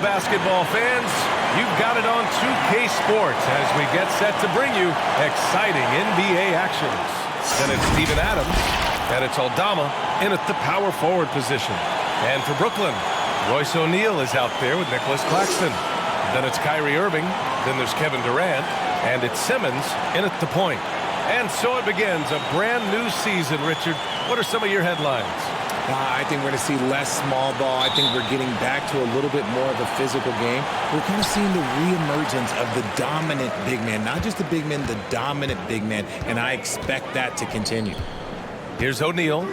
basketball fans. You've got it on 2K Sports as we get set to bring you exciting NBA actions. Then it's Steven Adams, and it's Aldama in at the power forward position. And for Brooklyn, Royce O'Neal is out there with Nicholas Claxton. Then it's Kyrie Irving, then there's Kevin Durant, and it's Simmons in at the point. And so it begins a brand new season, Richard. What are some of your headlines? I think we're going to see less small ball. I think we're getting back to a little bit more of a physical game. We're kind of seeing the reemergence of the dominant big man. Not just the big man, the dominant big man. And I expect that to continue. Here's O'Neal.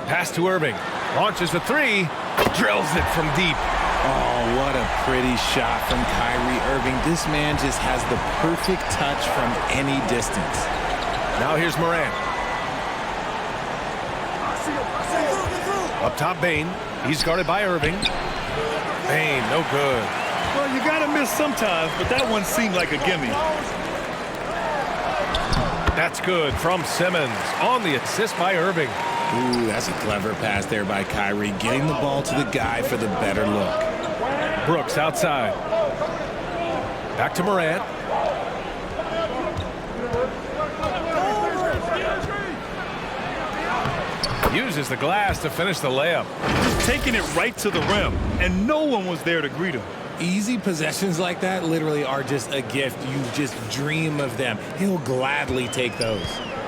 Pass to Irving. Launches a three. Drills it from deep. Oh, what a pretty shot from Kyrie Irving. This man just has the perfect touch from any distance. Now here's Morant. Up top, Bane. He's guarded by Irving. Bane, no good. Well, you got to miss sometimes, but that one seemed like a gimme. That's good from Simmons on the assist by Irving. Ooh, that's a clever pass there by Kyrie, getting the ball to the guy for the better look. Brooks outside. Back to Morant. Uses the glass to finish the layup. Just taking it right to the rim, and no one was there to greet him. Easy possessions like that literally are just a gift. You just dream of them. He'll gladly take those.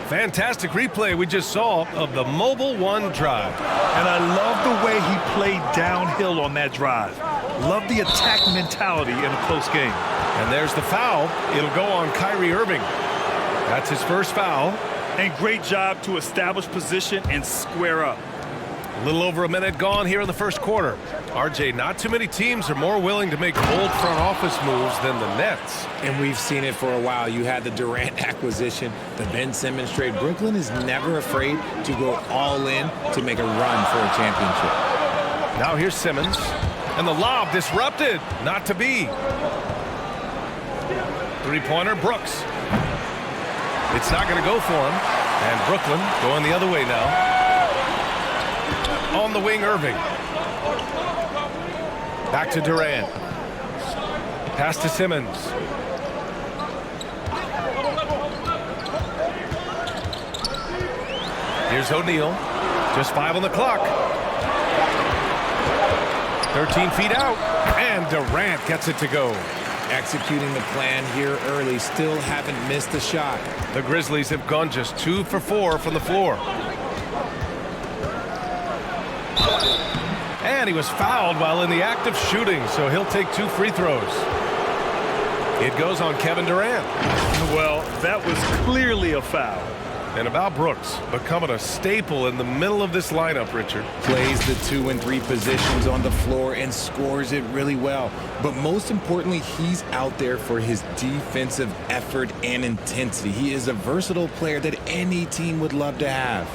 Fantastic replay we just saw of the Mobile One drive. And I love the way he played downhill on that drive. Love the attack mentality in a close game. And there's the foul. It'll go on Kyrie Irving. That's his first foul. And great job to establish position and square up. A little over a minute gone here in the first quarter. RJ, not too many teams are more willing to make bold front office moves than the Nets. And we've seen it for a while. You had the Durant acquisition, the Ben Simmons trade. Brooklyn is never afraid to go all in to make a run for a championship. Now here's Simmons. And the lob disrupted. Not to be. Three-pointer, Brooks. It's not going to go for him. And Brooklyn going the other way now. On the wing, Irving. Back to Durant. Pass to Simmons. Here's O'Neal. Just 5 on the clock. 13 feet out. And Durant gets it to go. Executing the plan here early. Still haven't missed a shot. The Grizzlies have gone just 2 for 4 from the floor. And he was fouled while in the act of shooting, so he'll take 2 free throws. It goes on Kevin Durant. Well, that was clearly a foul. And about Brooks, becoming a staple in the middle of this lineup, Richard. Plays the 2 and 3 positions on the floor and scores it really well. But most importantly, he's out there for his defensive effort and intensity. He is a versatile player that any team would love to have.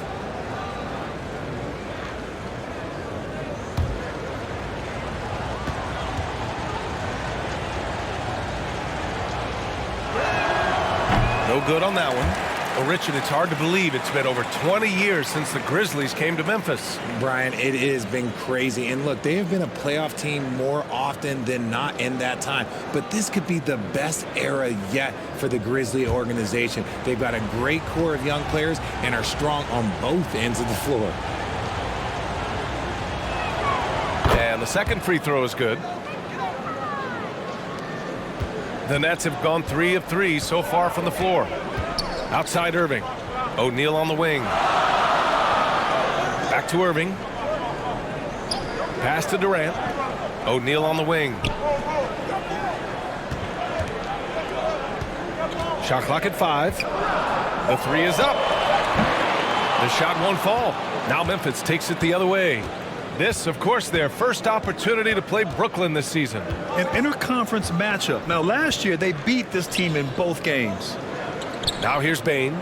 No good on that one. Well, Richard, it's hard to believe it's been over 20 years since the Grizzlies came to Memphis. Brian, it has been crazy. And look, they have been a playoff team more often than not in that time. But this could be the best era yet for the Grizzly organization. They've got a great core of young players and are strong on both ends of the floor. And the second free throw is good. The Nets have gone 3 of 3 so far from the floor. Outside Irving. O'Neal on the wing. Back to Irving. Pass to Durant. O'Neal on the wing. Shot clock at 5. The 3 is up. The shot won't fall. Now Memphis takes it the other way. This, of course, their first opportunity to play Brooklyn this season. An interconference matchup. Now, last year, they beat this team in both games. Now here's Bane.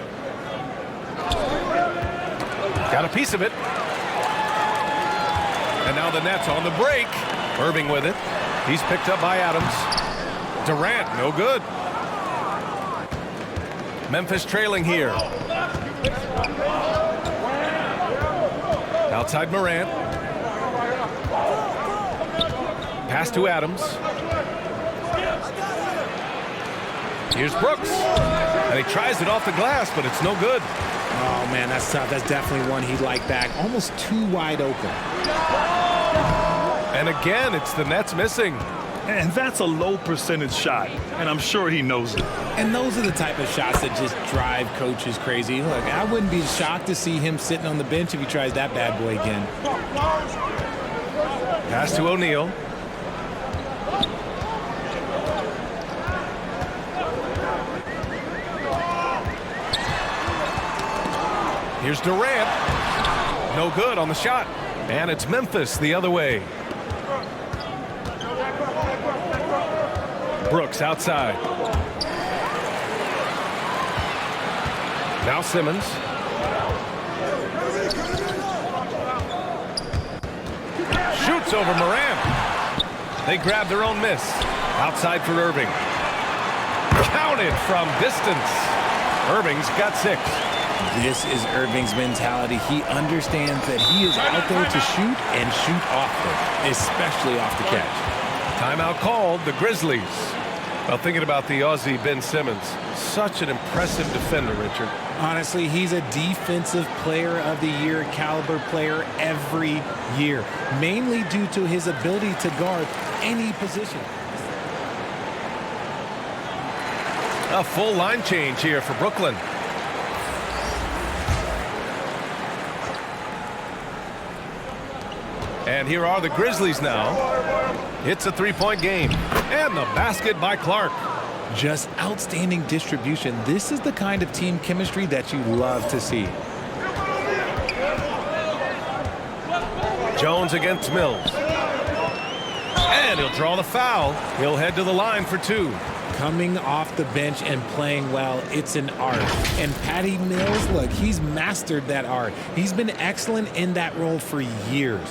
Got a piece of it. And now the Nets on the break. Irving with it. He's picked up by Adams. Durant, no good. Memphis trailing here. Outside Morant. Pass to Adams. Here's Brooks. And he tries it off the glass, but it's no good. Oh, man, that's tough. That's definitely one he'd like back. Almost too wide open. And again, it's the net's missing. And that's a low percentage shot, and I'm sure he knows it. And those are the type of shots that just drive coaches crazy. Look, I wouldn't be shocked to see him sitting on the bench if he tries that bad boy again. Pass to O'Neal. Here's Durant. No good on the shot. And it's Memphis the other way. Brooks outside. Now Simmons. Shoots over Morant. They grab their own miss. Outside for Irving. Counted from distance. Irving's got 6. This is Irving's mentality. He understands that he is out there to shoot and shoot often, especially off the catch. Timeout called, the Grizzlies. Well, thinking about the Aussie Ben Simmons, such an impressive defender, Richard. Honestly, he's a defensive player of the year caliber player every year, mainly due to his ability to guard any position. A full line change here for Brooklyn. And here are the Grizzlies now. It's a 3-point game. And the basket by Clark. Just outstanding distribution. This is the kind of team chemistry that you love to see. Jones against Mills. And he'll draw the foul. He'll head to the line for 2. Coming off the bench and playing well, it's an art. And Patty Mills, look, he's mastered that art. He's been excellent in that role for years.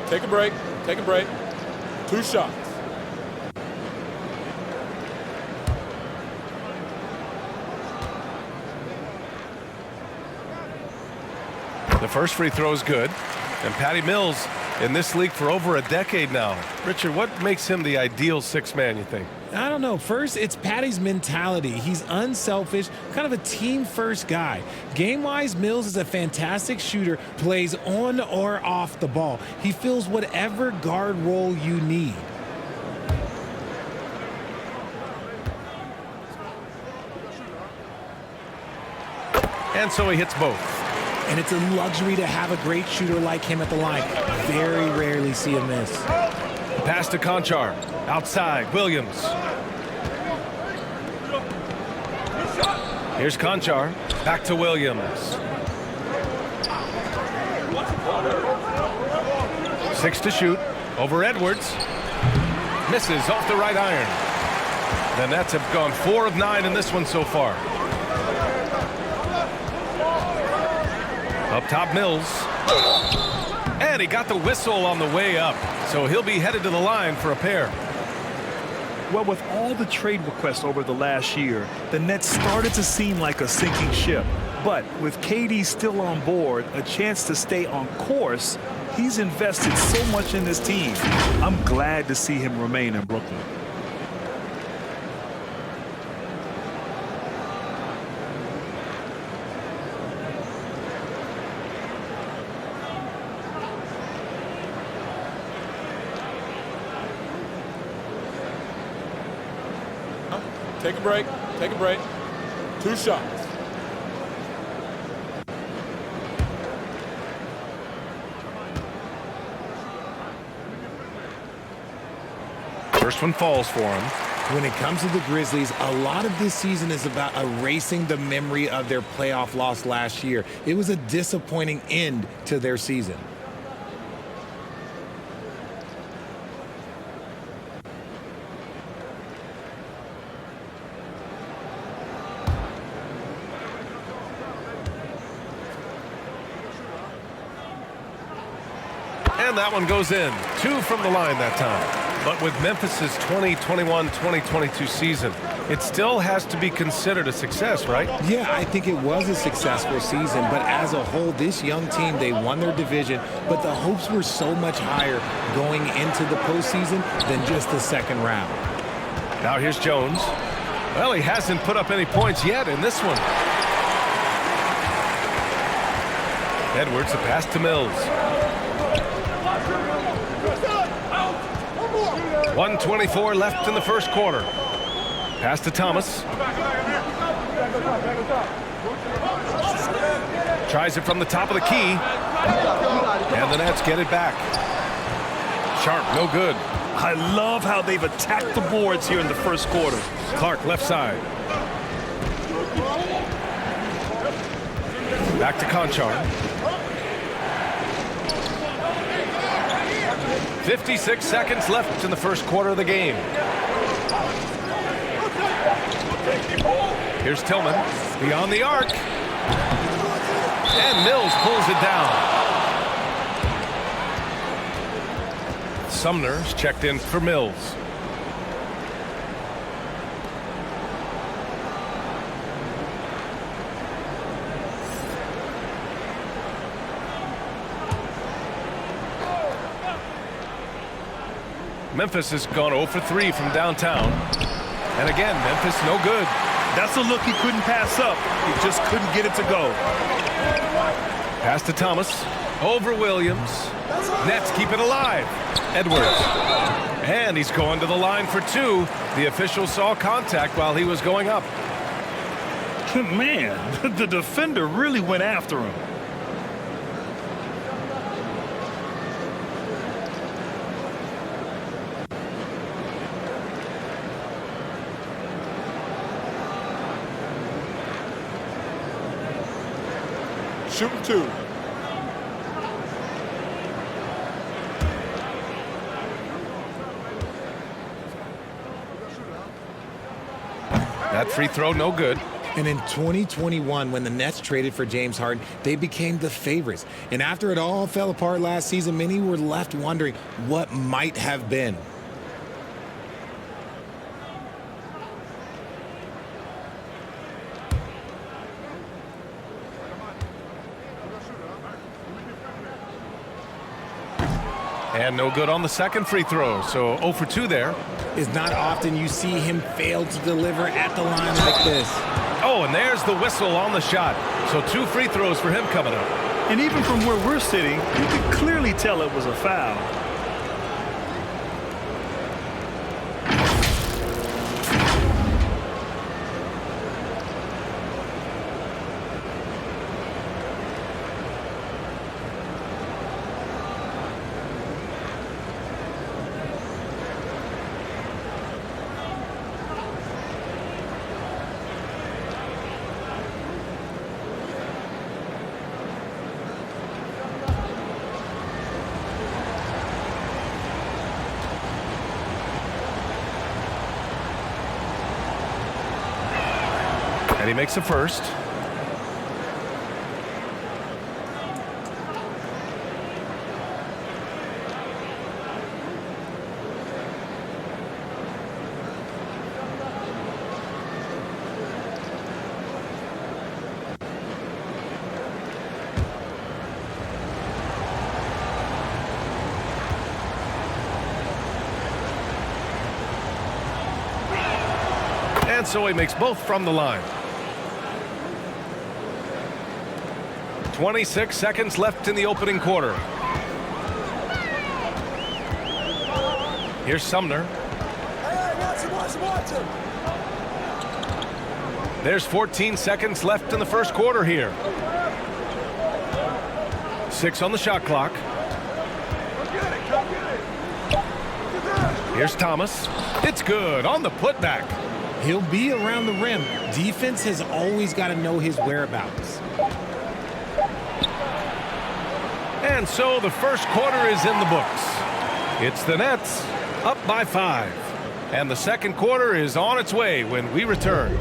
Take a break. Take a break. 2 shots. The first free throw is good. And Patty Mills in this league for over a decade now. Richard, what makes him the ideal 6th man, you think? I don't know. First, it's Patty's mentality. He's unselfish, kind of a team-first guy. Game-wise, Mills is a fantastic shooter, plays on or off the ball. He fills whatever guard role you need. And so he hits both. And it's a luxury to have a great shooter like him at the line. Very rarely see a miss. Pass to Conchar. Outside, Williams. Here's Conchar. Back to Williams. 6 to shoot. Over Edwards. Misses off the right iron. The Nets have gone 4 of 9 in this one so far. Up top, Mills. And he got the whistle on the way up. So he'll be headed to the line for a pair. Well, with all the trade requests over the last year, the Nets started to seem like a sinking ship. But with KD still on board, a chance to stay on course, he's invested so much in this team. I'm glad to see him remain in Brooklyn. Take a break. Take a break. 2 shots. First one falls for him. When it comes to the Grizzlies, a lot of this season is about erasing the memory of their playoff loss last year. It was a disappointing end to their season. And that one goes in. 2 from the line that time. But with Memphis's 2021-2022 season, it still has to be considered a success, right? Yeah, I think it was a successful season, but as a whole, this young team, they won their division, but the hopes were so much higher going into the postseason than just the second round. Now here's Jones. Well, he hasn't put up any points yet in this one. Edwards, the pass to Mills. 1:24 left in the first quarter. Pass to Thomas. Tries it from the top of the key. And the Nets get it back. Sharp, no good. I love how they've attacked the boards here in the first quarter. Clark, left side. Back to Conchar. 56 seconds left in the first quarter of the game. Here's Tillman, beyond the arc. And Mills pulls it down. Sumner's checked in for Mills. Memphis has gone 0 for 3 from downtown. And again, Memphis no good. That's a look he couldn't pass up. He just couldn't get it to go. Pass to Thomas. Over Williams. Nets keep it alive. Edwards. And he's going to the line for two. The official saw contact while he was going up. Man, the defender really went after him. Shooting two. That free throw, no good. And in 2021, when the Nets traded for James Harden, they became the favorites. And after it all fell apart last season, many were left wondering what might have been. And no good on the second free throw, so 0 for 2 there. It's not often you see him fail to deliver at the line like this. Oh, and there's the whistle on the shot. So 2 free throws for him coming up. And even from where we're sitting, you could clearly tell it was a foul. And he makes the first. And so he makes both from the line. 26 seconds left in the opening quarter. Here's Sumner. Watch him. There's 14 seconds left in the first quarter here. 6 on the shot clock. Here's Thomas. It's good on the putback. He'll be around the rim. Defense has always got to know his whereabouts. And so the first quarter is in the books. It's the Nets up by 5. And the second quarter is on its way when we return.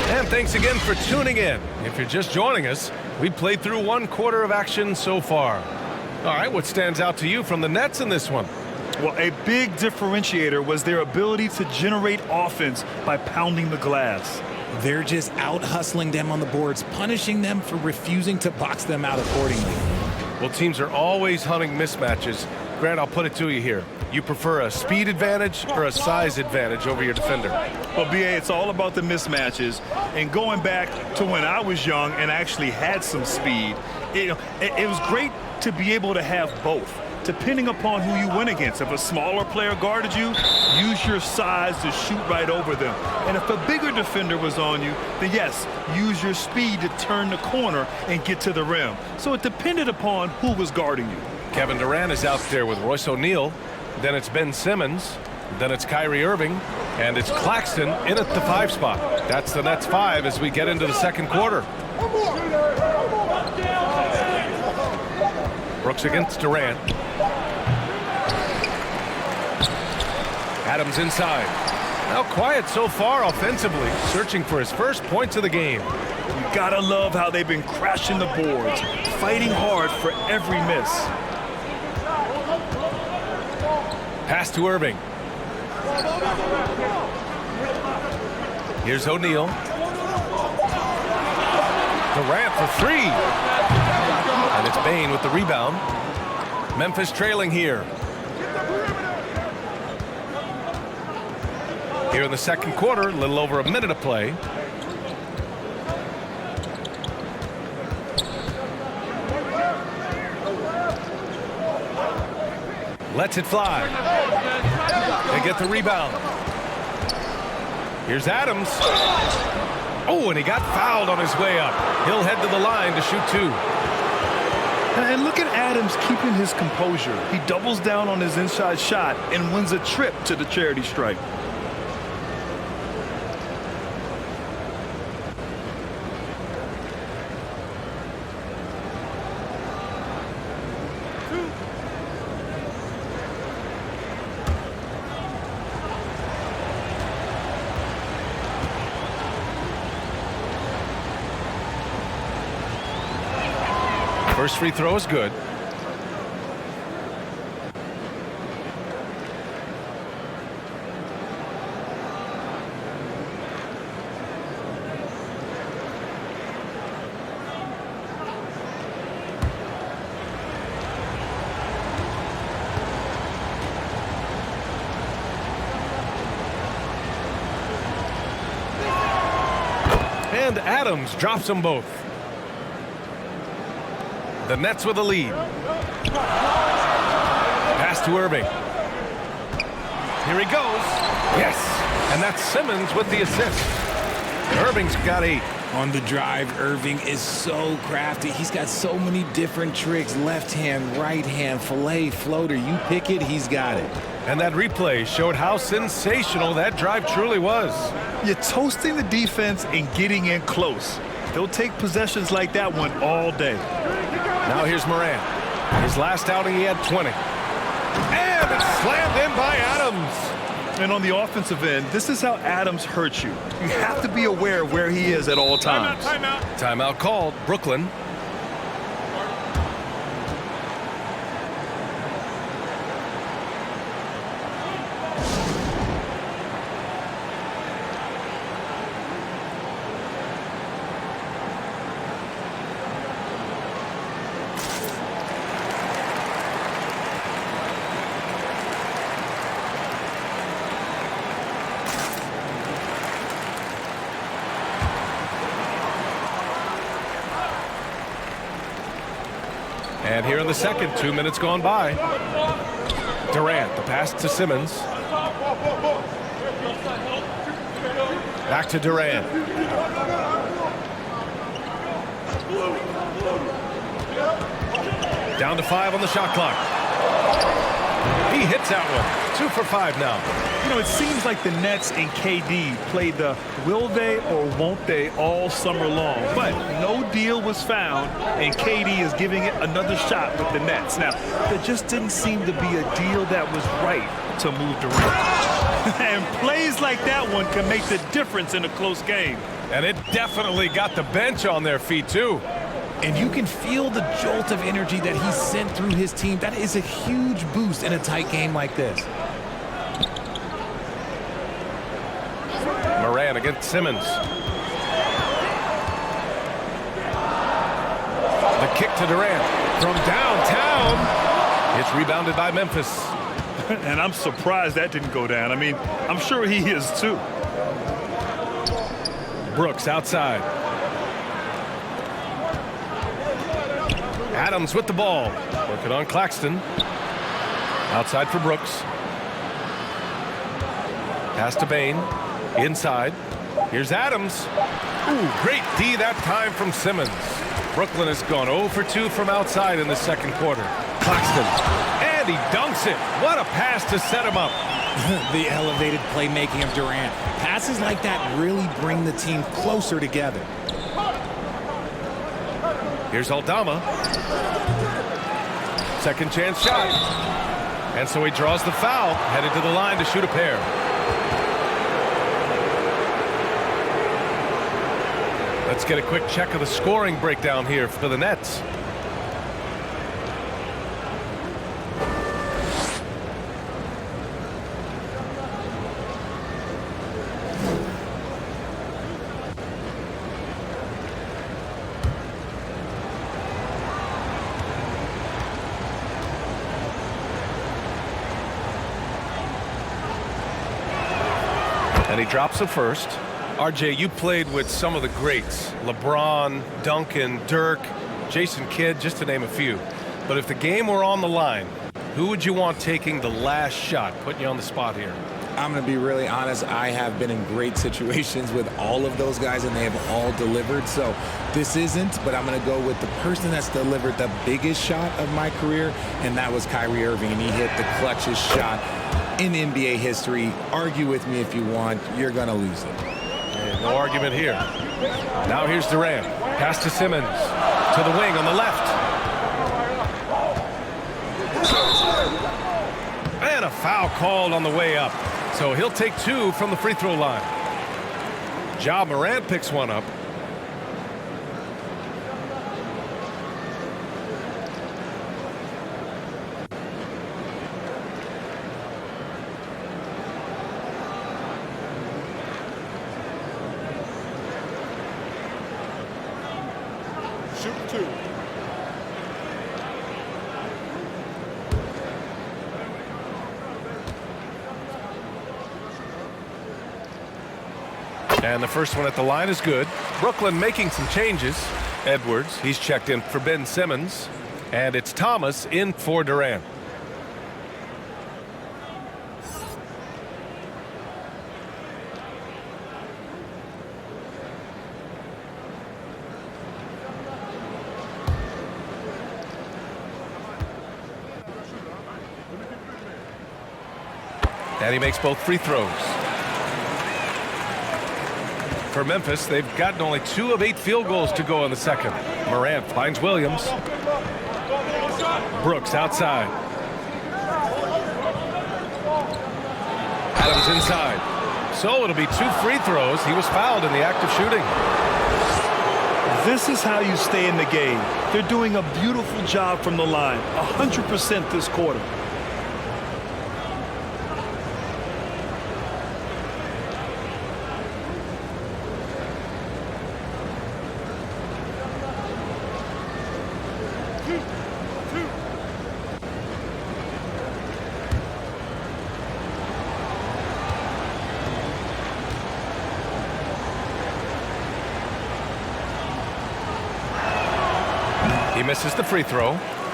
And thanks again for tuning in. If you're just joining us, we played through 1/4 of action so far. All right, what stands out to you from the Nets in this one? Well, a big differentiator was their ability to generate offense by pounding the glass. They're just out hustling them on the boards, punishing them for refusing to box them out accordingly. Well, teams are always hunting mismatches. Grant, I'll put it to you here. You prefer a speed advantage or a size advantage over your defender? Well, BA, it's all about the mismatches. And going back to when I was young and actually had some speed, it was great to be able to have both, depending upon who you went against. If a smaller player guarded you, use your size to shoot right over them. And if a bigger defender was on you, then yes, use your speed to turn the corner and get to the rim. So it depended upon who was guarding you. Kevin Durant is out there with Royce O'Neal. Then it's Ben Simmons. Then it's Kyrie Irving. And it's Claxton in at the 5 spot. That's the Nets 5 as we get into the second quarter. Brooks against Durant. Adams inside. Now quiet so far offensively, searching for his first points of the game. You gotta love how they've been crashing the boards, fighting hard for every miss. Pass to Irving. Here's O'Neal. Durant for 3. And it's Bane with the rebound. Memphis trailing here. Here in the second quarter, a little over a minute of play. Lets it fly. They get the rebound. Here's Adams. Oh, and he got fouled on his way up. He'll head to the line to shoot 2. And look at Adams keeping his composure. He doubles down on his inside shot and wins a trip to the charity stripe. First free throw is good. And Adams drops them both. The Nets with a lead. Pass to Irving. Here he goes. Yes. And that's Simmons with the assist. Irving's got 8. On the drive, Irving is so crafty. He's got so many different tricks. Left hand, right hand, fillet, floater. You pick it, he's got it. And that replay showed how sensational that drive truly was. You're toasting the defense and getting in close. They'll take possessions like that one all day. Now here's Morant. His last outing, he had 20. And it's slammed in by Adams. And on the offensive end, this is how Adams hurts you. You have to be aware of where he is at all times. Timeout. Timeout called. Brooklyn. And here in the second, 2 minutes gone by. Durant, the pass to Simmons. Back to Durant. Down to 5 on the shot clock. He hits that one. 2 for 5 now. You know, it seems like the Nets and KD played the will they or won't they all summer long, but no deal was found, and KD is giving it another shot with the Nets. Now, there just didn't seem to be a deal that was right to move Durant. And plays like that one can make the difference in a close game. And it definitely got the bench on their feet, too. And you can feel the jolt of energy that he sent through his team. That is a huge boost in a tight game like this. Moran against Simmons. The kick to Durant from downtown. It's rebounded by Memphis. And I'm surprised that didn't go down. I mean, I'm sure he is too. Brooks outside. Adams with the ball. Working on Claxton. Outside for Brooks. Pass to Bain. Inside. Here's Adams. Ooh, great D that time from Simmons. Brooklyn has gone 0 for 2 from outside in the second quarter. Claxton. And he dunks it. What a pass to set him up. The elevated playmaking of Durant. Passes like that really bring the team closer together. Here's Aldama. Second chance shot. And so he draws the foul, headed to the line to shoot a pair. Let's get a quick check of the scoring breakdown here for the Nets. And he drops the first. RJ, you played with some of the greats. LeBron, Duncan, Dirk, Jason Kidd, just to name a few. But if the game were on the line, who would you want taking the last shot? Putting you on the spot here. I'm going to be really honest. I have been in great situations with all of those guys, and they have all delivered. So this isn't, but I'm going to go with the person that's delivered the biggest shot of my career, and that was Kyrie Irving, and he hit the clutchest shot in NBA history. Argue with me if you want. You're going to lose it. No argument here. Now here's Durant. Pass to Simmons. To the wing on the left. And a foul called on the way up. So he'll take 2 from the free throw line. Ja Morant picks one up. Shoot 2. And the first one at the line is good. Brooklyn making some changes. Edwards, he's checked in for Ben Simmons. And it's Thomas in for Durant. And he makes both free throws. For Memphis, they've gotten only 2 of 8 field goals to go in the second. Morant finds Williams. Brooks outside. Adams inside. So it'll be 2 free throws. He was fouled in the act of shooting. This is how you stay in the game. They're doing a beautiful job from the line. 100% this quarter. He misses the free throw.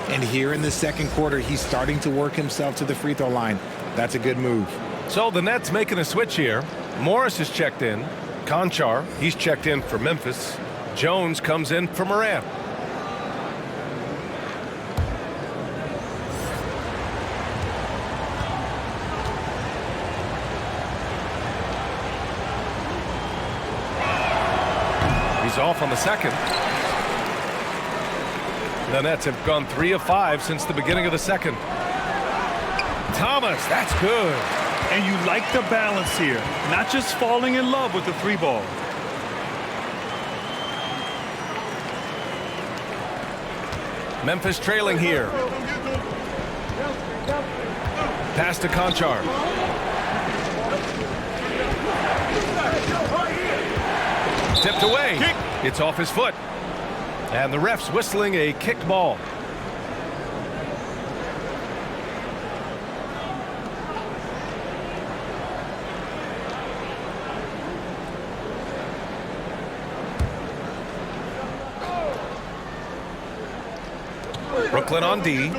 And here in the second quarter, he's starting to work himself to the free throw line. That's a good move. So the Nets making a switch here. Morris is checked in. Conchar, he's checked in for Memphis. Jones comes in for Morant. He's off on the second. The Nets have gone 3 of 5 since the beginning of the second. Thomas, that's good. And you like the balance here. Not just falling in love with the 3 ball. Memphis trailing here. Pass to Conchar. Tipped away. Kick. It's off his foot. And the ref's whistling a kicked ball. Brooklyn on D.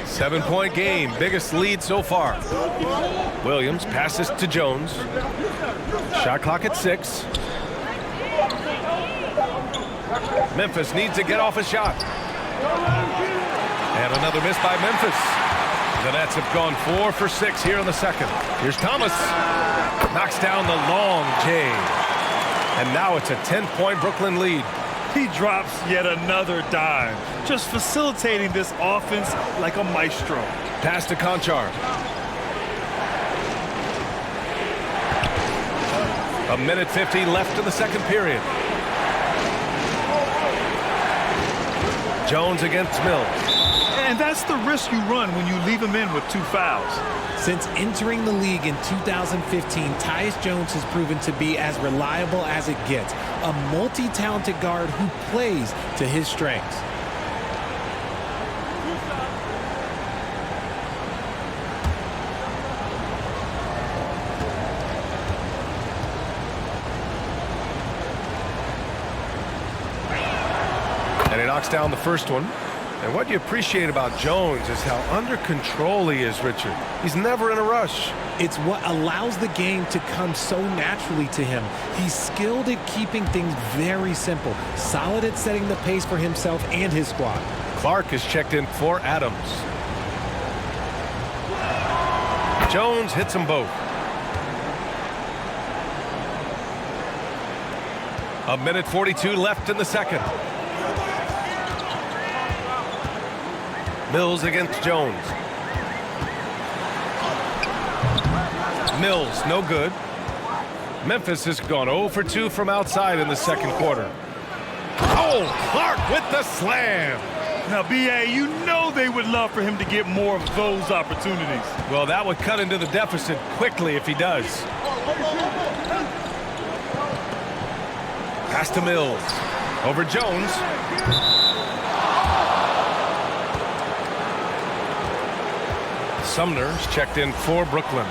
7-point game, biggest lead so far. Williams passes to Jones. Shot clock at 6. Memphis needs to get off a shot. And another miss by Memphis. The Nets have gone 4 for 6 here in the second. Here's Thomas. Knocks down the long J. And now it's a 10-point Brooklyn lead. He drops yet another dime, just facilitating this offense like a maestro. Pass to Conchar. A minute 50 left in the second period. Jones against Mills. And that's the risk you run when you leave him in with 2 fouls. Since entering the league in 2015, Tyus Jones has proven to be as reliable as it gets. A multi-talented guard who plays to his strengths. And he knocks down the first one. And what you appreciate about Jones is how under control he is, Richard. He's never in a rush. It's what allows the game to come so naturally to him. He's skilled at keeping things very simple, solid at setting the pace for himself and his squad. Clark is checked in for Adams. Jones hits them both. A minute 42 left in the second. Mills against Jones. Mills, no good. Memphis has gone 0 for 2 from outside in the second quarter. Oh, Clark with the slam. Now, B.A., you know they would love for him to get more of those opportunities. Well, that would cut into the deficit quickly if he does. Pass to Mills. Over Jones. Sumner's checked in for Brooklyn.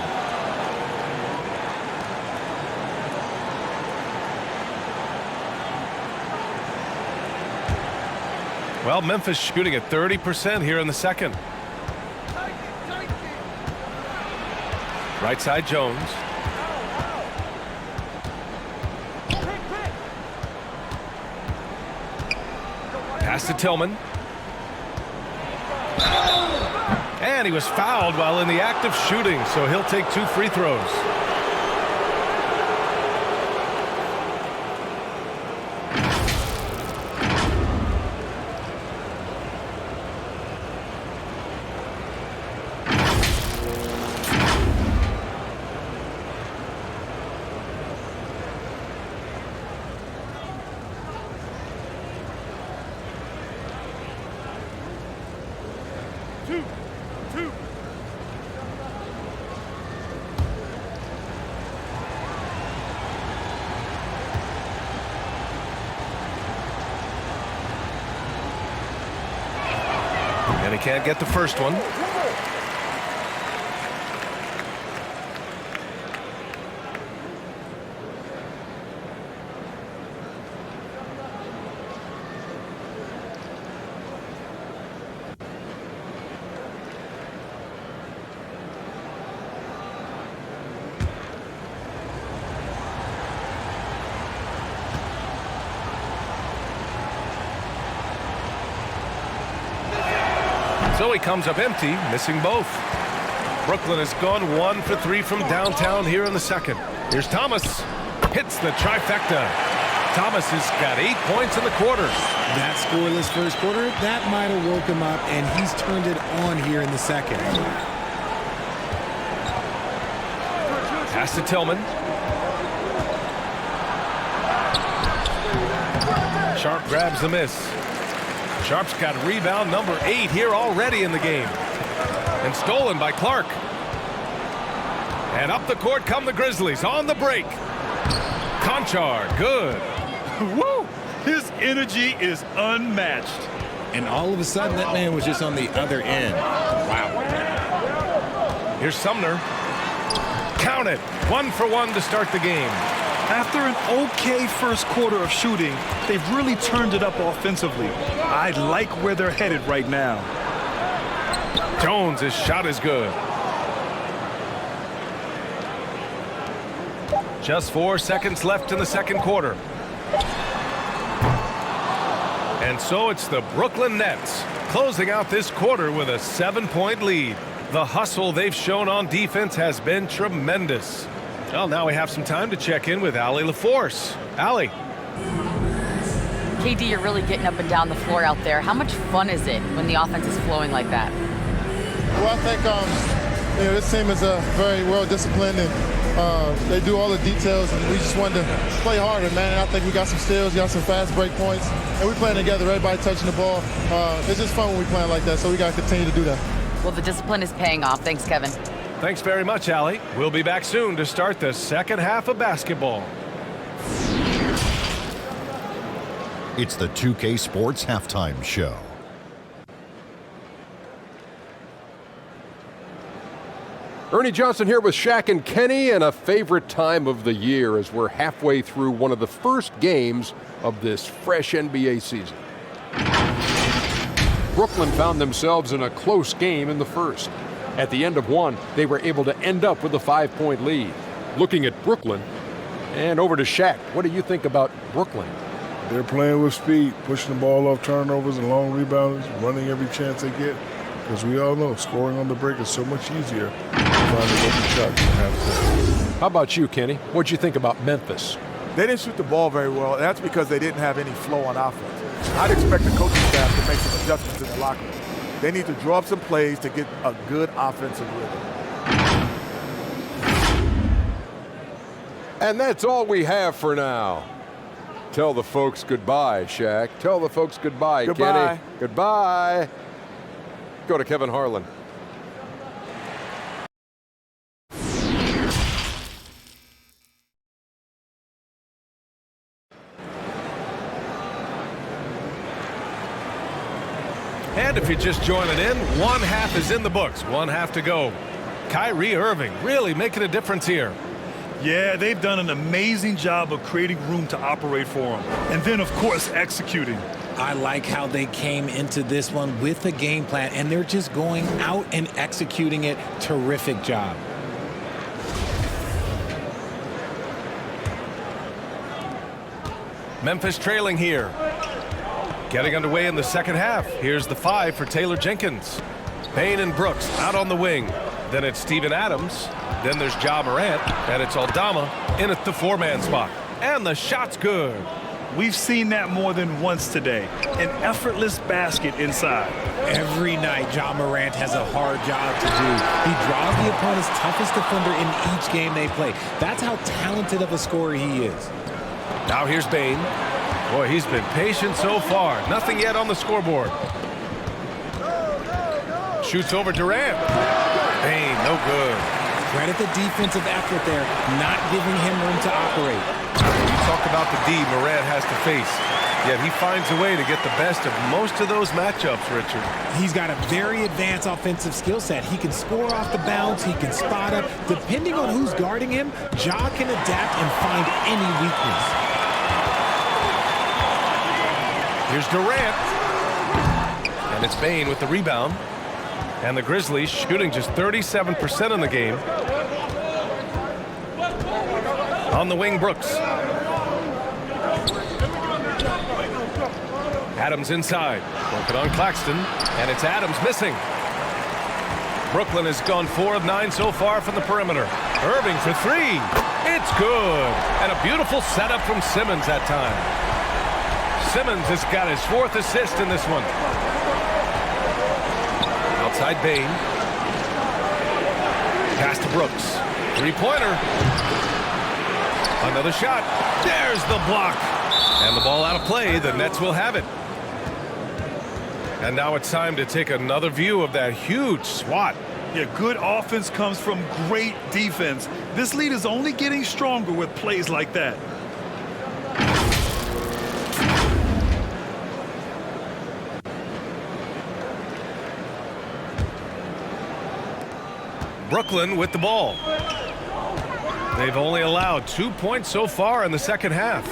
Well, Memphis shooting at 30% here in the second. Right side Jones. Pass to Tillman. And he was fouled while in the act of shooting, so he'll take 2 free throws. And he can't get the first one. So he comes up empty, missing both. Brooklyn has gone 1 for 3 from downtown here in the second. Here's Thomas. Hits the trifecta. Thomas has got 8 points in the quarter. That scoreless first quarter, that might have woke him up, and he's turned it on here in the second. Pass to Tillman. Sharp grabs the miss. Sharp's got rebound number 8 here already in the game. And stolen by Clark. And up the court come the Grizzlies on the break. Conchar, good. Woo! His energy is unmatched. And all of a sudden, that man was just on the other end. Wow. Here's Sumner. Count it. 1 for 1 to start the game. After an okay first quarter of shooting, they've really turned it up offensively. I like where they're headed right now. Jones, his shot is good. Just 4 seconds left in the second quarter. And so it's the Brooklyn Nets closing out this quarter with a 7-point lead. The hustle they've shown on defense has been tremendous. Well, now we have some time to check in with Allie LaForce. Allie. KD, you're really getting up and down the floor out there. How much fun is it when the offense is flowing like that? Well, I think this team is very well disciplined, and they do all the details, and we just wanted to play harder, man. And I think we got some steals, got some fast break points, and we playing together, everybody touching the ball. It's just fun when we playing like that, so we got to continue to do that. Well, the discipline is paying off. Thanks, Kevin. Thanks very much, Allie. We'll be back soon to start the second half of basketball. It's the 2K Sports Halftime Show. Ernie Johnson here with Shaq and Kenny, and a favorite time of the year as we're halfway through one of the first games of this fresh NBA season. Brooklyn found themselves in a close game in the first. At the end of one, they were able to end up with a 5-point lead. Looking at Brooklyn, and over to Shaq. What do you think about Brooklyn? They're playing with speed, pushing the ball off turnovers and long rebounds, running every chance they get. Because we all know scoring on the break is so much easier than finding open shots and have success. How about you, Kenny? What'd you think about Memphis? They didn't shoot the ball very well, and that's because they didn't have any flow on offense. I'd expect the coaching staff to make some adjustments in the locker room. They need to draw up some plays to get a good offensive rhythm. And that's all we have for now. Tell the folks goodbye, Shaq. Tell the folks goodbye, Goodbye. Kenny. Goodbye. Go to Kevin Harlan. And if you're just joining in, one half is in the books, one half to go. Kyrie Irving really making a difference here. Yeah, they've done an amazing job of creating room to operate for him. And then, of course, executing. I like how they came into this one with a game plan, and they're just going out and executing it. Terrific job. Memphis trailing here. Getting underway in the second half. Here's the 5 for Taylor Jenkins. Payne and Brooks out on the wing. Then it's Steven Adams. Then there's Ja Morant. And it's Aldama in at the 4-man spot. And the shot's good. We've seen that more than once today. An effortless basket inside. Every night, Ja Morant has a hard job to do. He draws the opponent's toughest defender in each game they play. That's how talented of a scorer he is. Now here's Bane. Boy, he's been patient so far. Nothing yet on the scoreboard. Shoots over Durant. Bane, no good. Credit the defensive effort there, not giving him room to operate. You talk about the D Morant has to face. Yet he finds a way to get the best of most of those matchups, Richard. He's got a very advanced offensive skill set. He can score off the bounce. He can spot up. Depending on who's guarding him, Ja can adapt and find any weakness. Here's Durant. And it's Bane with the rebound. And the Grizzlies shooting just 37% in the game. On the wing, Brooks. Adams inside. Working on Claxton. And it's Adams missing. Brooklyn has gone 4 of 9 so far from the perimeter. Irving for 3. It's good. And a beautiful setup from Simmons that time. Simmons has got his 4th assist in this one. Outside Bane. Pass to Brooks. 3-pointer. Another shot. There's the block. And the ball out of play. The Nets will have it. And now it's time to take another view of that huge swat. Yeah, good offense comes from great defense. This lead is only getting stronger with plays like that. Brooklyn with the ball. They've only allowed 2 points so far in the second half.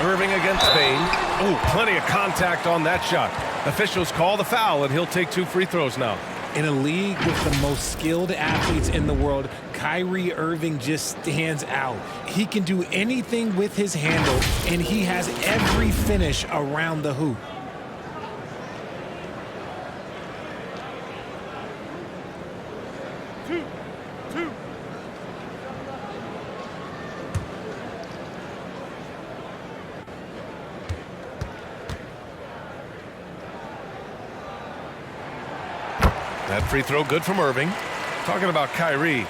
Irving against Spain. Oh, plenty of contact on that shot. Officials call the foul, and he'll take 2 free throws now. In a league with the most skilled athletes in the world, Kyrie Irving just stands out. He can do anything with his handle, and he has every finish around the hoop. That free throw good from Irving. Talking about Kyrie,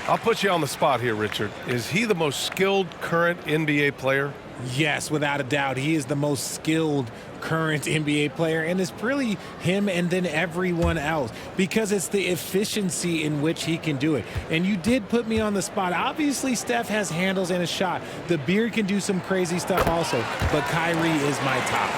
I'll put you on the spot here, Richard. Is he the most skilled current NBA player? Yes, without a doubt. He is the most skilled current NBA player, and it's really him and then everyone else because it's the efficiency in which he can do it. And you did put me on the spot. Obviously, Steph has handles and a shot. The beard can do some crazy stuff also, but Kyrie is my top.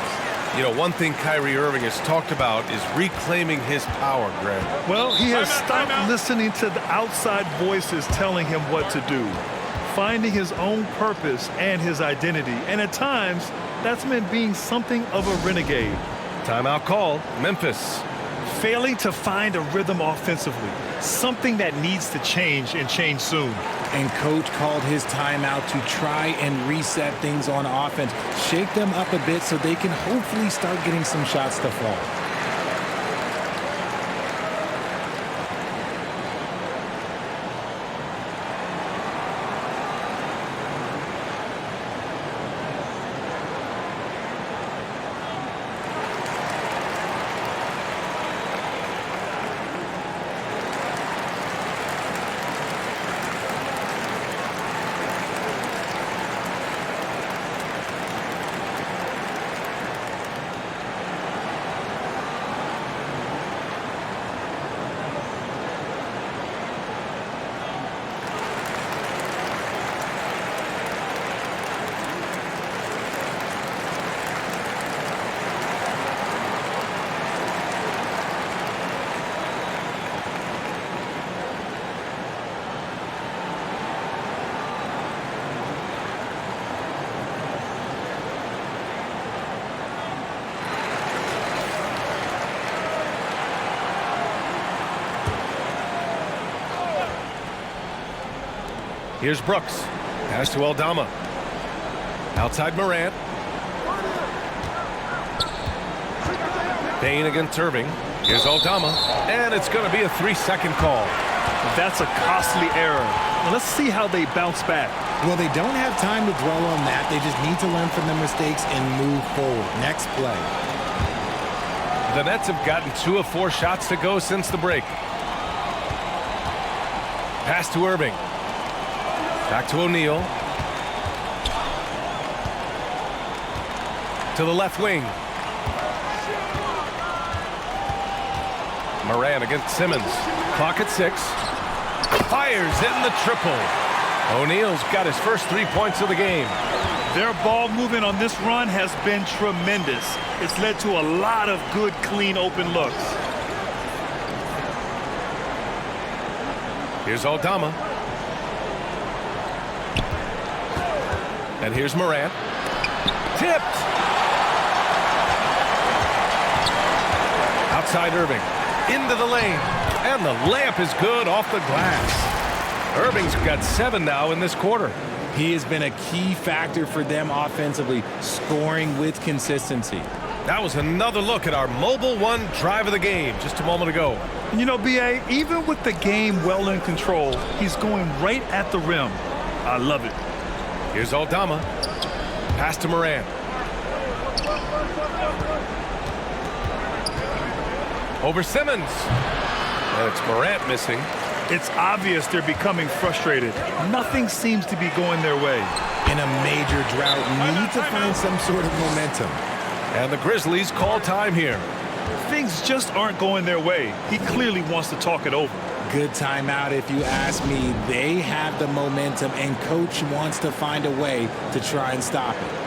You know, one thing Kyrie Irving has talked about is reclaiming his power, Greg. Well, he has stopped listening to the outside voices telling him what to do, finding his own purpose and his identity. And at times, that's meant being something of a renegade. Timeout call, Memphis. Failing to find a rhythm offensively, something that needs to change and change soon. And coach called his timeout to try and reset things on offense, shake them up a bit so they can hopefully start getting some shots to fall. Here's Brooks. Pass to Aldama. Outside Morant. Payne against Irving. Here's Aldama. And it's going to be a 3-second call. That's a costly error. Let's see how they bounce back. Well, they don't have time to dwell on that. They just need to learn from their mistakes and move forward. Next play. The Nets have gotten 2 of 4 shots to go since the break. Pass to Irving. Back to O'Neal. To the left wing. Morant against Simmons. Clock at 6. Fires in the triple. O'Neal's got his first 3 points of the game. Their ball movement on this run has been tremendous. It's led to a lot of good, clean, open looks. Here's Aldama. And here's Morant. Tipped. Outside Irving. Into the lane. And the layup is good off the glass. Irving's got 7 now in this quarter. He has been a key factor for them offensively, scoring with consistency. That was another look at our Mobile One drive of the game just a moment ago. You know, B.A., even with the game well in control, he's going right at the rim. I love it. Here's Aldama. Pass to Morant. Over Simmons. And it's Morant missing. It's obvious they're becoming frustrated. Nothing seems to be going their way. And in a major drought need to find some sort of momentum. And the Grizzlies call time here. Things just aren't going their way. He clearly wants to talk it over. Good timeout if you ask me. They have the momentum, and coach wants to find a way to try and stop it.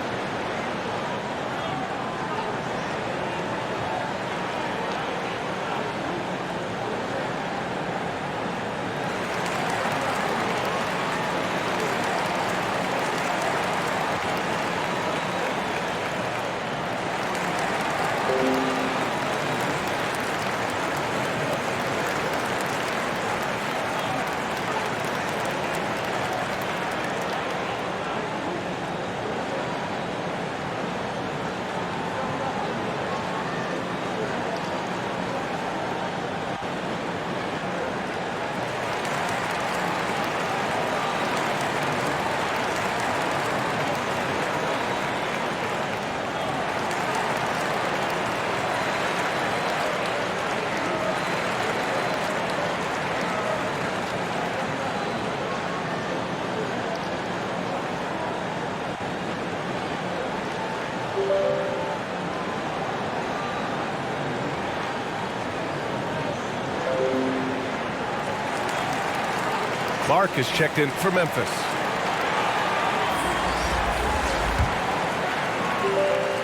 Clark is checked in for Memphis.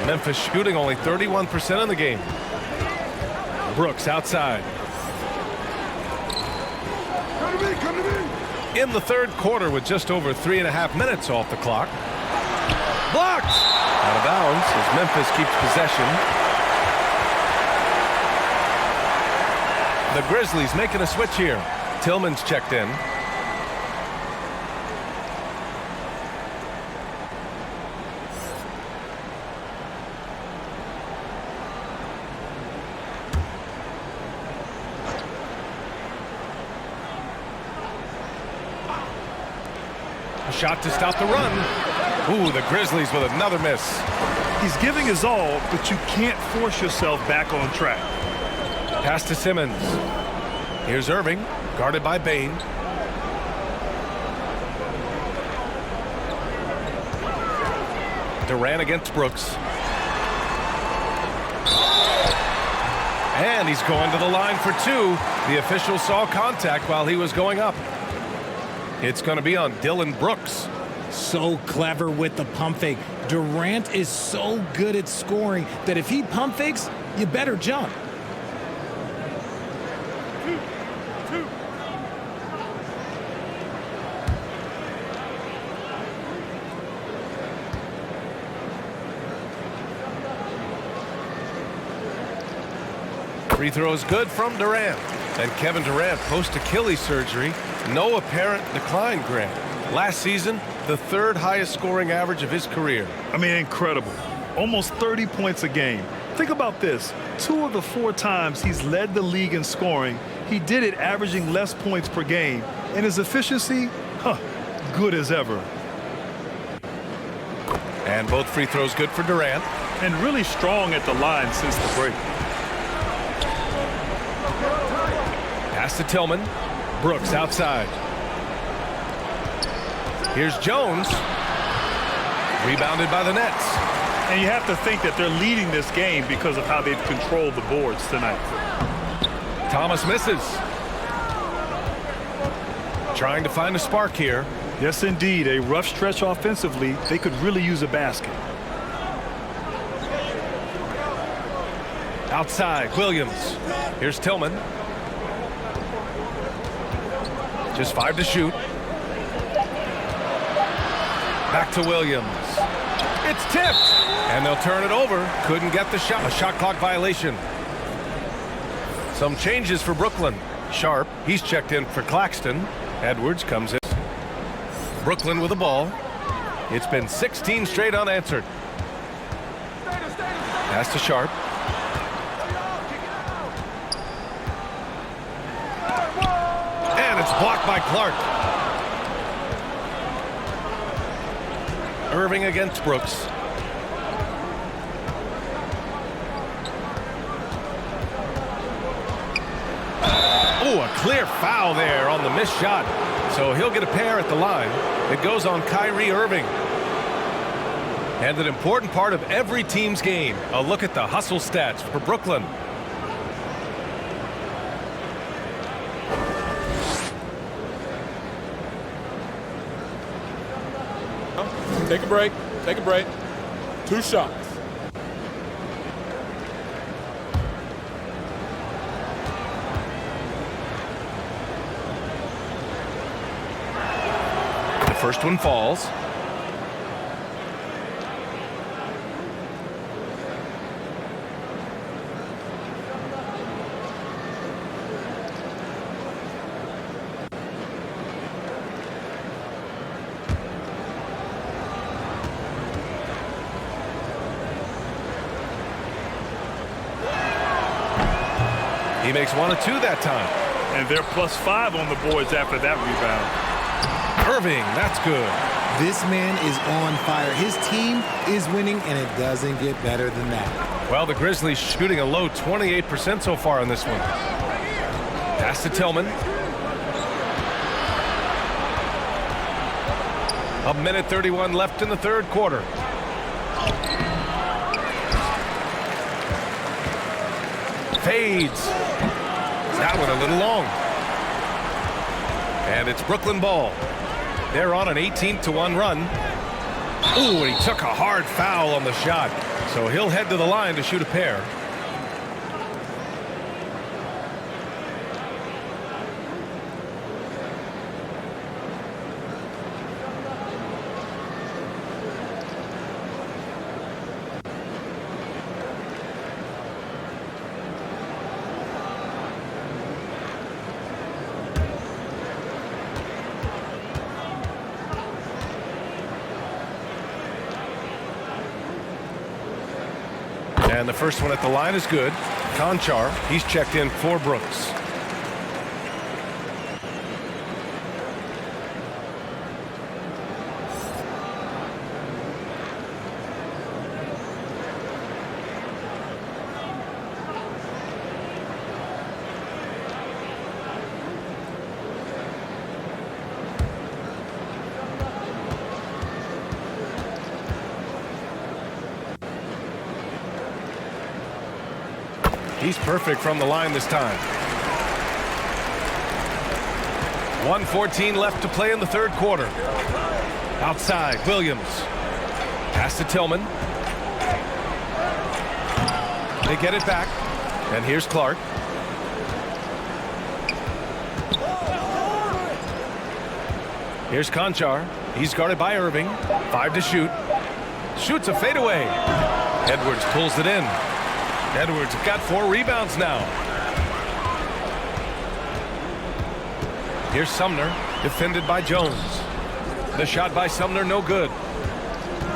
Memphis shooting only 31% in the game. Brooks outside. In the third quarter with just over 3.5 minutes off the clock. Blocked! Out of bounds as Memphis keeps possession. The Grizzlies making a switch here. Tillman's checked in. A shot to stop the run. Ooh, the Grizzlies with another miss. He's giving his all, but you can't force yourself back on track. Pass to Simmons. Here's Irving, guarded by Bain. Durant against Brooks. And he's going to the line for two. The official saw contact while he was going up. It's going to be on Dillon Brooks. So clever with the pump fake. Durant is so good at scoring that if he pump fakes, you better jump. Free throw is good from Durant. And Kevin Durant post-Achilles surgery. No apparent decline, Grant. Last season, the third highest scoring average of his career. I mean, incredible. Almost 30 points a game. Think about this. 2 of the 4 times he's led the league in scoring, he did it averaging less points per game. And his efficiency, good as ever. And both free throws good for Durant. And really strong at the line since the break. Pass to Tillman. Brooks outside. Here's Jones. Rebounded by the Nets. And you have to think that they're leading this game because of how they've controlled the boards tonight. Thomas misses. Trying to find a spark here. Yes, indeed. A rough stretch offensively. They could really use a basket. Outside, Williams. Here's Tillman. Just 5 to shoot. Back to Williams. It's tipped. And they'll turn it over. Couldn't get the shot. A shot clock violation. Some changes for Brooklyn. Sharp, he's checked in for Claxton. Edwards comes in. Brooklyn with the ball. It's been 16 straight unanswered. Pass to Sharp. And it's blocked by Clark. Irving against Brooks. Oh, a clear foul there on the missed shot. So he'll get a pair at the line. It goes on Kyrie Irving. And an important part of every team's game. A look at the hustle stats for Brooklyn. Take a break. Take a break. 2 shots. The first one falls. He makes 1 of 2 that time. And they're +5 on the boards after that rebound. Irving, that's good. This man is on fire. His team is winning, and it doesn't get better than that. Well, the Grizzlies shooting a low 28% so far on this one. Pass to Tillman. A minute 31 left in the third quarter. Fades. That one a little long. And it's Brooklyn ball. They're on an 18-1 run. Ooh, and he took a hard foul on the shot. So he'll head to the line to shoot a pair. And the first one at the line is good. Conchar, he's checked in for Brooks. He's perfect from the line this time. 1:14 left to play in the third quarter. Outside, Williams. Pass to Tillman. They get it back. And here's Clark. Here's Conchar. He's guarded by Irving. 5 to shoot. Shoots a fadeaway. Edwards pulls it in. Edwards got 4 rebounds now. Here's Sumner, defended by Jones. The shot by Sumner, no good.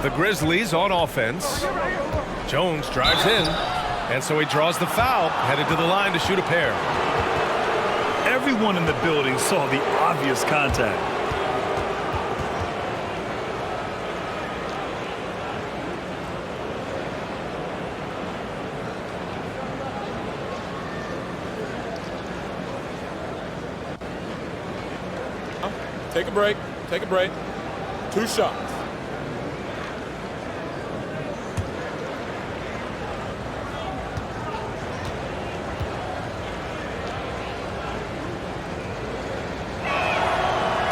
The Grizzlies on offense. Jones drives in, and so he draws the foul, headed to the line to shoot a pair. Everyone in the building saw the obvious contact. Take a break. Take a break. 2 shots.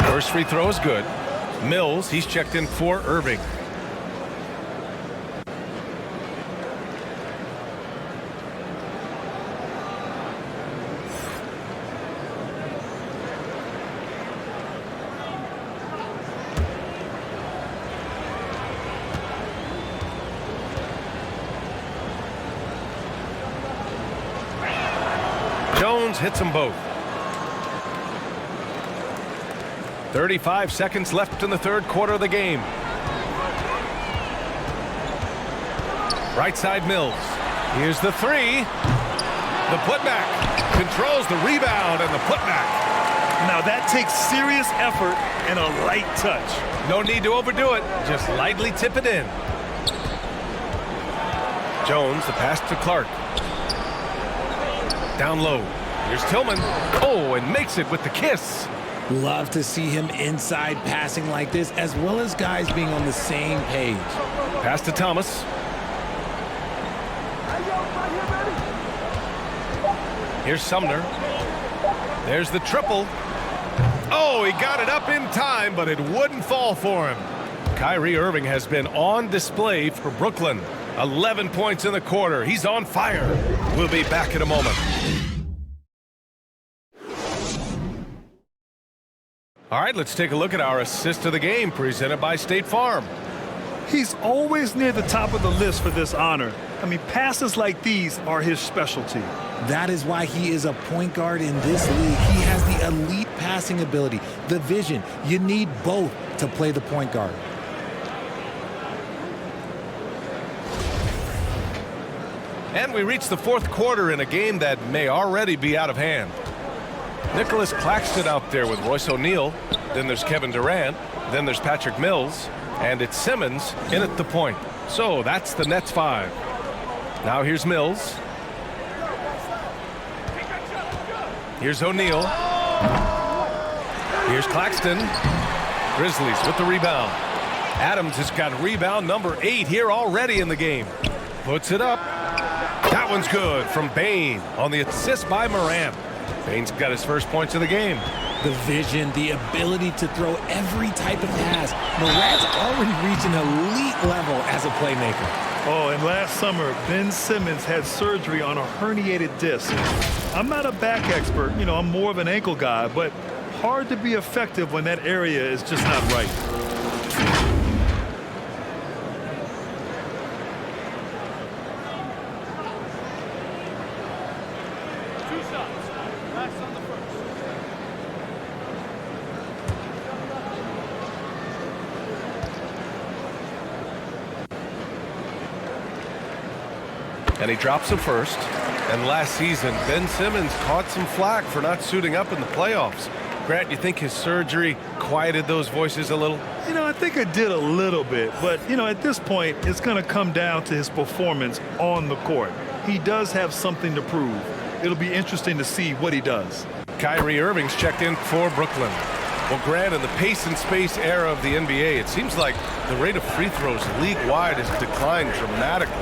First free throw is good. Mills, he's checked in for Irving. Jones hits them both. 35 seconds left in the third quarter of the game. Right side Mills. Here's the 3. The putback. Controls the rebound and the putback. Now that takes serious effort and a light touch. No need to overdo it. Just lightly tip it in. Jones, the pass to Clark. Down low. Here's Tillman. Oh, and makes it with the kiss. Love to see him inside passing like this, as well as guys being on the same page. Pass to Thomas. Here's Sumner. There's the triple. Oh, he got it up in time, but it wouldn't fall for him. Kyrie Irving has been on display for Brooklyn. 11 points in the quarter. He's on fire. We'll be back in a moment. All right, let's take a look at our assist of the game presented by State Farm. He's always near the top of the list for this honor. I mean, passes like these are his specialty. That is why he is a point guard in this league. He has the elite passing ability, the vision. You need both to play the point guard. And we reach the fourth quarter in a game that may already be out of hand. Nicholas Claxton out there with Royce O'Neal. Then there's Kevin Durant. Then there's Patrick Mills. And it's Simmons in at the point. So that's the Nets 5. Now here's Mills. Here's O'Neal. Here's Claxton. Grizzlies with the rebound. Adams has got rebound number 8 here already in the game. Puts it up. That one's good from Bane on the assist by Morant. Bane's got his first points of the game. The vision, the ability to throw every type of pass. Morant's already reached an elite level as a playmaker. Oh, and last summer, Ben Simmons had surgery on a herniated disc. I'm not a back expert, you know, I'm more of an ankle guy, but hard to be effective when that area is just not right. And he drops a first. And last season, Ben Simmons caught some flack for not suiting up in the playoffs. Grant, you think his surgery quieted those voices a little? You know, I think it did a little bit. But, you know, at this point, it's going to come down to his performance on the court. He does have something to prove. It'll be interesting to see what he does. Kyrie Irving's checked in for Brooklyn. Well, Grant, in the pace and space era of the NBA, it seems like the rate of free throws league-wide has declined dramatically.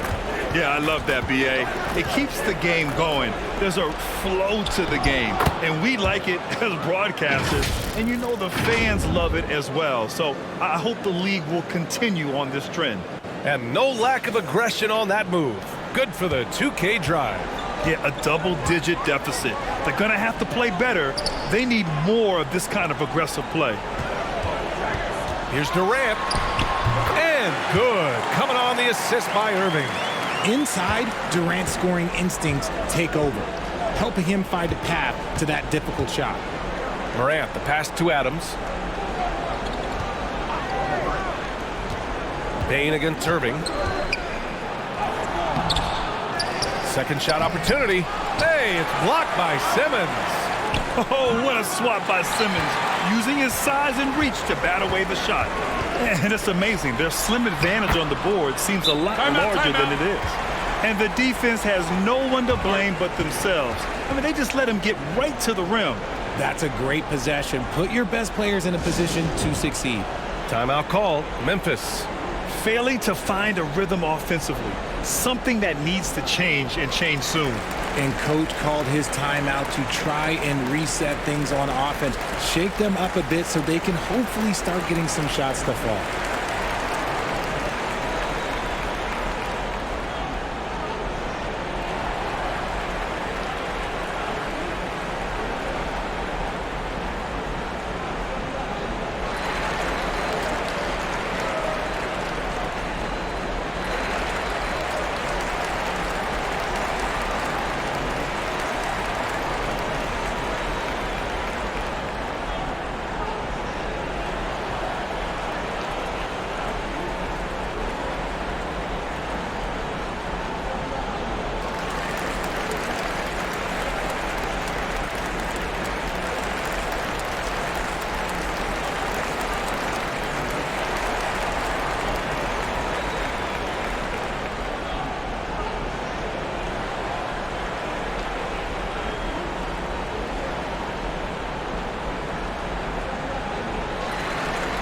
Yeah, I love that, B.A. It keeps the game going. There's a flow to the game, and we like it as broadcasters, and you know the fans love it as well. So I hope the league will continue on this trend. And no lack of aggression on that move. Good for the 2K drive. Yeah, a double-digit deficit. They're going to have to play better. They need more of this kind of aggressive play. Here's Durant. And good. Coming on the assist by Irving. Inside, Durant's scoring instincts take over, helping him find a path to that difficult shot. Morant, the pass to Adams. Bane against Irving. Second shot opportunity. Hey, it's blocked by Simmons. Oh, what a swat by Simmons, using his size and reach to bat away the shot. And it's amazing. Their slim advantage on the board seems a lot larger than it is. And the defense has no one to blame but themselves. I mean, they just let him get right to the rim. That's a great possession. Put your best players in a position to succeed. Timeout called. Memphis. Failing to find a rhythm offensively. Something that needs to change and change soon. And coach called his timeout to try and reset things on offense. Shake them up a bit so they can hopefully start getting some shots to fall.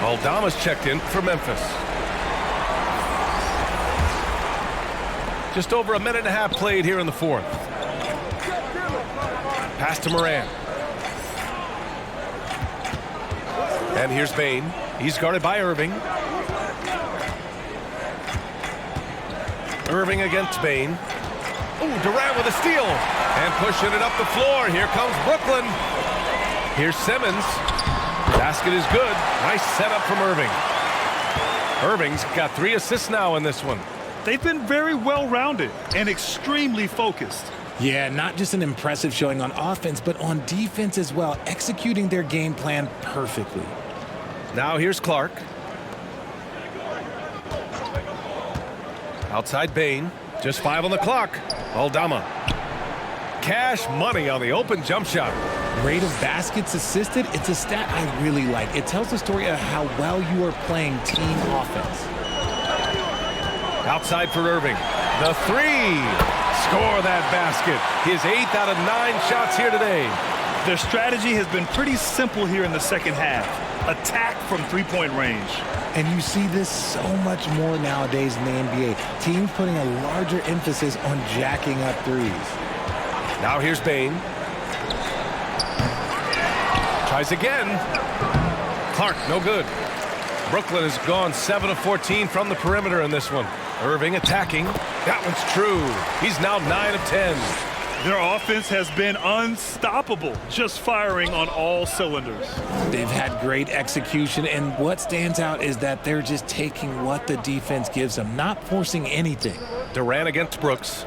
Aldama's checked in for Memphis. Just over a minute and a half played here in the fourth. Pass to Moran. And here's Bain. He's guarded by Irving. Irving against Bain. Ooh, Durant with a steal. And pushing it up the floor. Here comes Brooklyn. Here's Simmons. Basket is good. Nice setup from Irving. Irving's got 3 assists now in this one. They've been very well-rounded and extremely focused. Yeah, not just an impressive showing on offense, but on defense as well, executing their game plan perfectly. Now here's Clark. Outside Bain. Just 5 on the clock. Aldama. Cash money on the open jump shot. Rate of baskets assisted, it's a stat I really like. It tells the story of how well you are playing team offense. Outside for Irving. The 3. Score that basket. His 8th out of 9 shots here today. Their strategy has been pretty simple here in the second half. Attack from three-point range. And you see this so much more nowadays in the NBA. Teams putting a larger emphasis on jacking up threes. Now here's Bain. Tries again. Clark, no good. Brooklyn has gone 7 of 14 from the perimeter in this one. Irving attacking. That one's true. He's now 9 of 10. Their offense has been unstoppable, just firing on all cylinders. They've had great execution, and what stands out is that they're just taking what the defense gives them, not forcing anything. Durant against Brooks.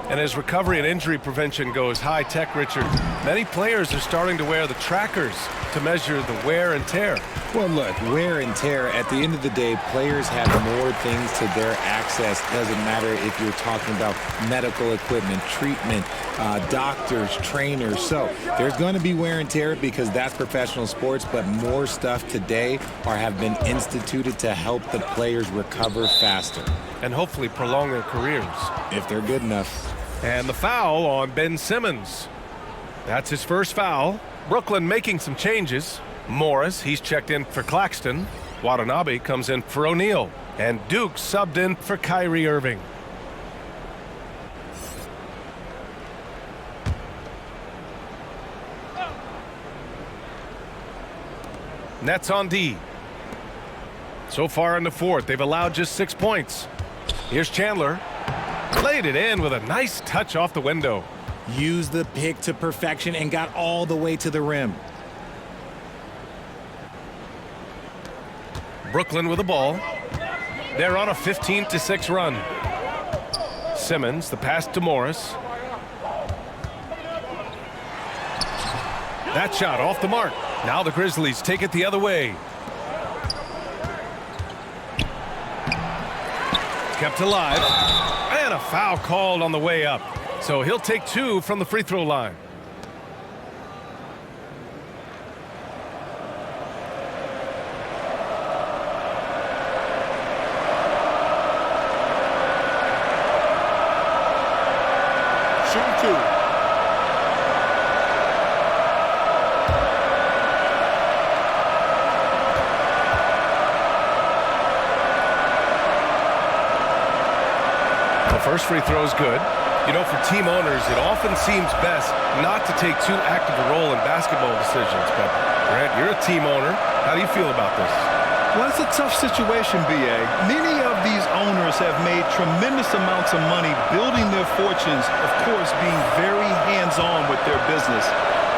And as recovery and injury prevention goes high-tech, Richard, many players are starting to wear the trackers to measure the wear and tear. Well, look, wear and tear, at the end of the day, players have more things to their access. Doesn't matter if you're talking about medical equipment, treatment, doctors, trainers. So there's going to be wear and tear because that's professional sports, but more stuff today have been instituted to help the players recover faster. And hopefully prolong their careers. If they're good enough. And the foul on Ben Simmons. That's his first foul. Brooklyn making some changes. Morris, he's checked in for Claxton. Watanabe comes in for O'Neal. And Duke subbed in for Kyrie Irving. Nets on D. So far in the fourth, they've allowed just 6 points. Here's Chandler. Played it in with a nice touch off the window. Used the pick to perfection and got all the way to the rim. Brooklyn with the ball. They're on a 15-6 run. Simmons, the pass to Morris. That shot off the mark. Now the Grizzlies take it the other way. Kept alive. And a foul called on the way up. So he'll take 2 from the free throw line. Shooting 2. First free throw is good. You know, for team owners, it often seems best not to take too active a role in basketball decisions. But, Grant, you're a team owner. How do you feel about this? Well, it's a tough situation, B.A. Many of these owners have made tremendous amounts of money building their fortunes, of course, being very hands-on with their business.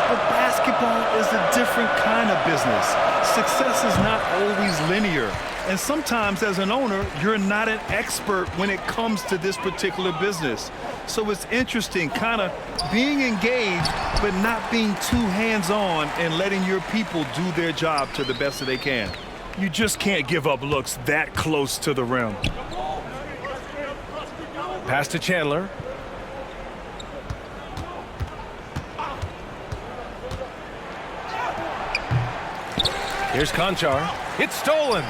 But basketball is a different kind of business. Success is not always linear. And sometimes as an owner, you're not an expert when it comes to this particular business. So it's interesting kind of being engaged, but not being too hands-on and letting your people do their job to the best that they can. You just can't give up looks that close to the rim. Pass to Chandler. Here's Conchar. It's stolen.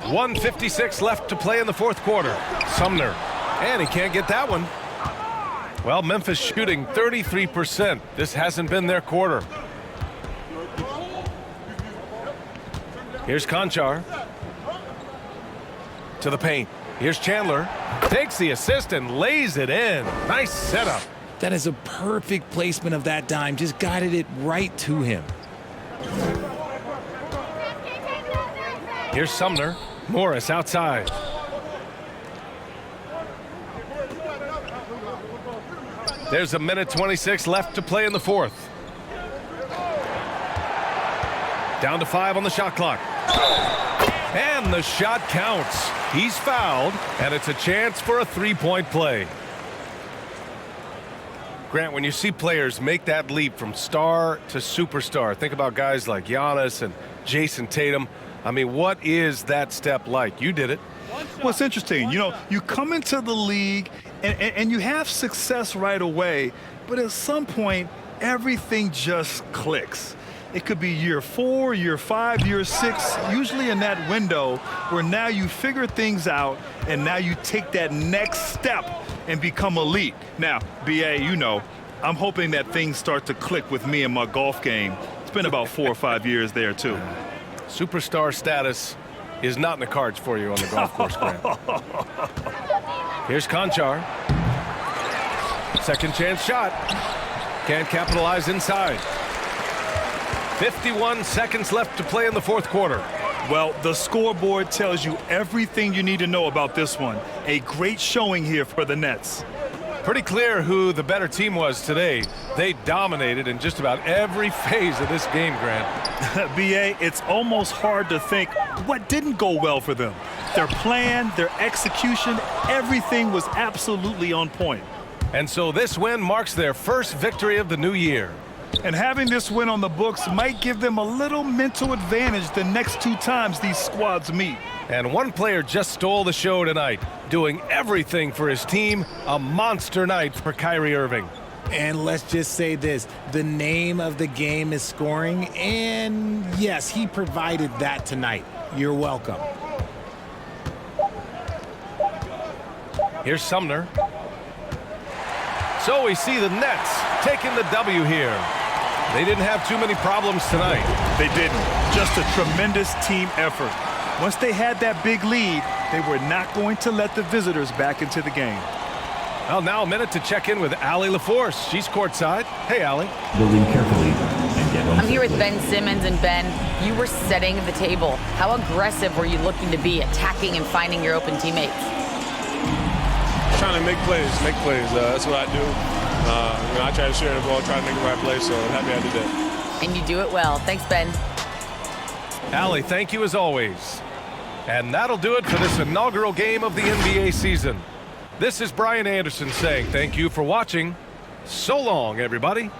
.156 left to play in the fourth quarter. Sumner. And he can't get that one. Well, Memphis shooting 33%. This hasn't been their quarter. Here's Conchar. To the paint. Here's Chandler. Takes the assist and lays it in. Nice setup. That is a perfect placement of that dime. Just guided it right to him. Here's Sumner. Morris outside. There's a minute 26 left to play in the fourth. Down to 5 on the shot clock. And the shot counts. He's fouled, and it's a chance for a three-point play. Grant, when you see players make that leap from star to superstar, think about guys like Giannis and Jason Tatum. I mean, what is that step like? You did it. Well, it's interesting. You know, you come into the league and you have success right away, but at some point, everything just clicks. It could be year 4, year 5, year 6, usually in that window where now you figure things out and now you take that next step and become elite. Now, BA, you know, I'm hoping that things start to click with me and my golf game. It's been about 4 or 5 years there, too. Superstar status is not in the cards for you on the golf course, Grant. Here's Conchar. Second chance shot. Can't capitalize inside. 51 seconds left to play in the fourth quarter. Well, the scoreboard tells you everything you need to know about this one. A great showing here for the Nets. Pretty clear who the better team was today. They dominated in just about every phase of this game, Grant. BA, it's almost hard to think what didn't go well for them. Their plan, their execution, everything was absolutely on point. And so this win marks their first victory of the new year. And having this win on the books might give them a little mental advantage the next 2 times these squads meet. And one player just stole the show tonight, doing everything for his team. A monster night for Kyrie Irving. And let's just say this, the name of the game is scoring, and yes, he provided that tonight. You're welcome. Here's Sumner. So we see the Nets taking the W here. They didn't have too many problems tonight. They didn't. Just a tremendous team effort. Once they had that big lead, they were not going to let the visitors back into the game. Well, now a minute to check in with Allie LaForce. She's courtside. Hey, Allie. Building carefully and get on. I'm here with Ben Simmons, and Ben, you were setting the table. How aggressive were you looking to be, attacking and finding your open teammates? Trying to make plays. That's what I do. I try to share the ball, try to make the right play, so I'm happy I did that. And you do it well. Thanks, Ben. Allie, thank you as always. And that'll do it for this inaugural game of the NBA season. This is Brian Anderson saying thank you for watching. So long, everybody.